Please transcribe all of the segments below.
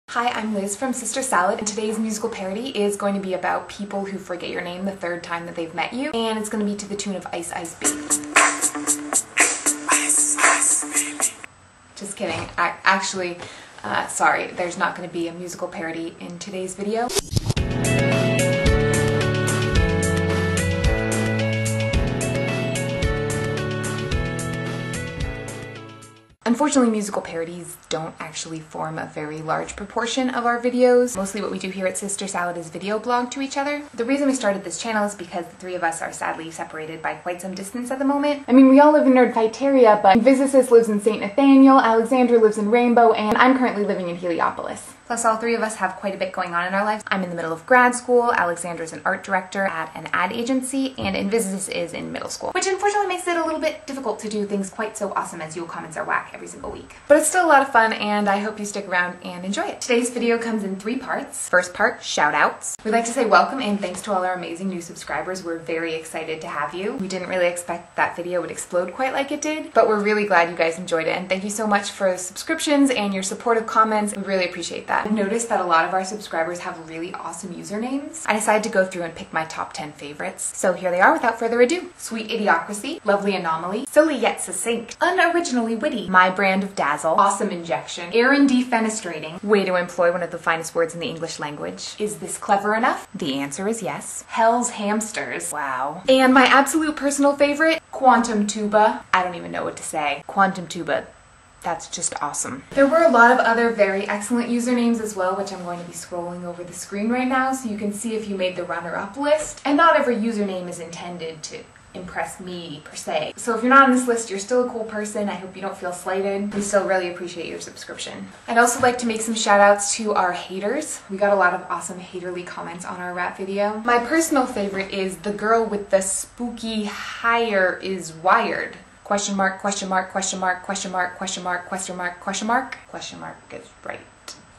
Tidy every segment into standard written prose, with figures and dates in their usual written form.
Hi, I'm Liz from Sister Salad, and today's musical parody is going to be about people who forget your name the third time that they've met you, and it's going to be to the tune of Ice Ice Baby. Ice, ice, baby. Just kidding. Actually, sorry, there's not going to be a musical parody in today's video. Unfortunately, musical parodies don't actually form a very large proportion of our videos. Mostly what we do here at Sister Salad is video blog to each other. The reason we started this channel is because the three of us are sadly separated by quite some distance at the moment. I mean, we all live in Nerdfighteria, but Physicist lives in St. Nathaniel, Alexandra lives in Rainbow, and I'm currently living in Heliopolis. Plus, all three of us have quite a bit going on in our lives. I'm in the middle of grad school, Alexandra's an art director at an ad agency, and Invictus is in middle school, which unfortunately makes it a little bit difficult to do things quite so awesome as Yule Comments Are Whack every single week. But it's still a lot of fun, and I hope you stick around and enjoy it. Today's video comes in 3 parts. First part, shout-outs. We'd like to say welcome and thanks to all our amazing new subscribers. We're very excited to have you. We didn't really expect that video would explode quite like it did, but we're really glad you guys enjoyed it, and thank you so much for subscriptions and your supportive comments. We really appreciate that. I've noticed that a lot of our subscribers have really awesome usernames. I decided to go through and pick my top 10 favorites. So here they are without further ado. Sweet Idiocracy, Lovely Anomaly, Silly Yet Succinct, Unoriginally Witty, My Brand of Dazzle, Awesome Injection, Aaron Defenestrating, way to employ one of the finest words in the English language. Is this clever enough? The answer is yes. Hell's Hamsters, wow. And my absolute personal favorite, Quantum Tuba. I don't even know what to say. Quantum Tuba. That's just awesome. There were a lot of other very excellent usernames as well, which I'm going to be scrolling over the screen right now so you can see if you made the runner-up list. And not every username is intended to impress me per se. So if you're not on this list, you're still a cool person. I hope you don't feel slighted. We still really appreciate your subscription. I'd also like to make some shout outs to our haters. We got a lot of awesome haterly comments on our rap video. My personal favorite is the girl with the spooky hire is wired. Question mark, question mark, question mark, question mark, question mark, question mark, question mark. Question mark is right.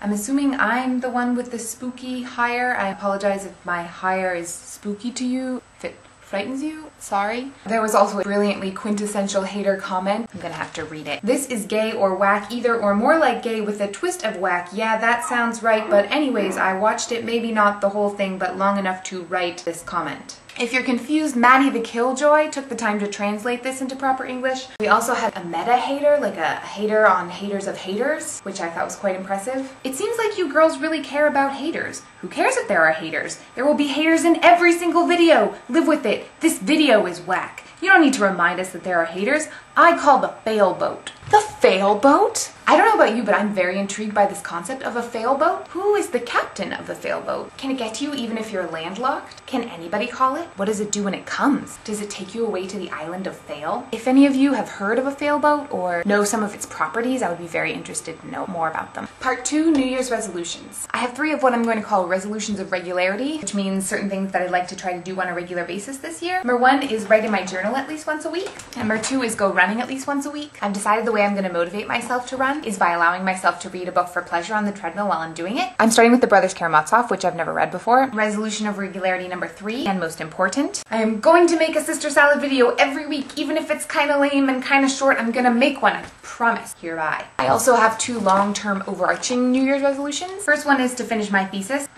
I'm assuming I'm the one with the spooky hire. I apologize if my hire is spooky to you. If it frightens you, sorry. There was also a brilliantly quintessential hater comment. I'm gonna have to read it. This is gay or whack, either or more like gay with a twist of whack. Yeah, that sounds right, but anyways, I watched it, maybe not the whole thing, but long enough to write this comment. If you're confused, Maddie the Killjoy took the time to translate this into proper English. We also had a meta hater, like a hater on haters of haters, which I thought was quite impressive. It seems like you girls really care about haters. Who cares if there are haters? There will be haters in every single video. Live with it. This video is whack. You don't need to remind us that there are haters. I call the fail boat. The fail boat? I don't know about you, but I'm very intrigued by this concept of a fail boat. Who is the captain of the fail boat? Can it get to you even if you're landlocked? Can anybody call it? What does it do when it comes? Does it take you away to the island of fail? If any of you have heard of a fail boat or know some of its properties, I would be very interested to know more about them. Part 2, New Year's resolutions. I have 3 of what I'm going to call resolutions of regularity, which means certain things that I'd like to try to do on a regular basis this year. Number 1 is write in my journal at least once a week. Number 2 is go running at least once a week. I've decided the way I'm going to motivate myself to run is by allowing myself to read a book for pleasure on the treadmill while I'm doing it. I'm starting with the Brothers Karamazov, which I've never read before. Resolution of regularity number 3, and most important, I am going to make a Sister Salad video every week, even if it's kind of lame and kind of short. I'm gonna make one, I promise, hereby. I also have 2 long-term overarching New Year's resolutions. First one is to finish my thesis.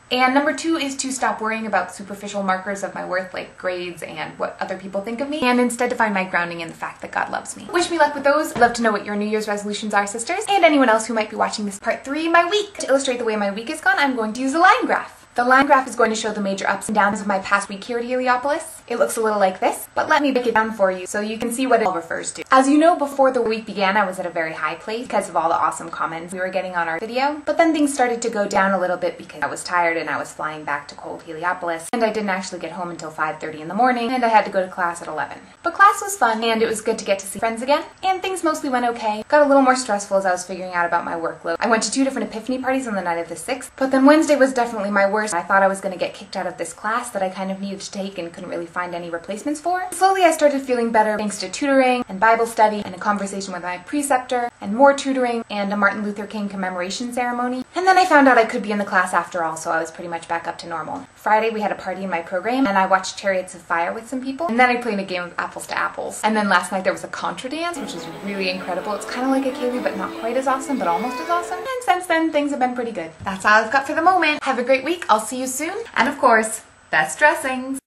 And number 2 is to stop worrying about superficial markers of my worth like grades and what other people think of me, and instead to find my grounding in the fact that God loves me. Wish me luck with those. I'd love to know what your New Year's resolutions are, sisters, and anyone else who might be watching this part 3, my week. To illustrate the way my week is gone, I'm going to use a line graph. The line graph is going to show the major ups and downs of my past week here at Heliopolis. It looks a little like this, but let me break it down for you so you can see what it all refers to. As you know, before the week began, I was at a very high place because of all the awesome comments we were getting on our video. But then things started to go down a little bit because I was tired and I was flying back to cold Heliopolis, and I didn't actually get home until 5:30 in the morning, and I had to go to class at 11. But class was fun, and it was good to get to see friends again, and things mostly went okay. Got a little more stressful as I was figuring out about my workload. I went to 2 different epiphany parties on the night of the 6th, but then Wednesday was definitely my worst. I thought I was going to get kicked out of this class that I kind of needed to take and couldn't really find any replacements for. Slowly I started feeling better thanks to tutoring and Bible study and a conversation with my preceptor. and more tutoring, and a Martin Luther King commemoration ceremony. And then I found out I could be in the class after all, so I was pretty much back up to normal. Friday we had a party in my program, and I watched Chariots of Fire with some people, and then I played a game of Apples to Apples. And then last night there was a contra dance, which was really incredible. It's kind of like a Kaylee, but not quite as awesome, but almost as awesome. And since then, things have been pretty good. That's all I've got for the moment. Have a great week. I'll see you soon. And of course, best dressings!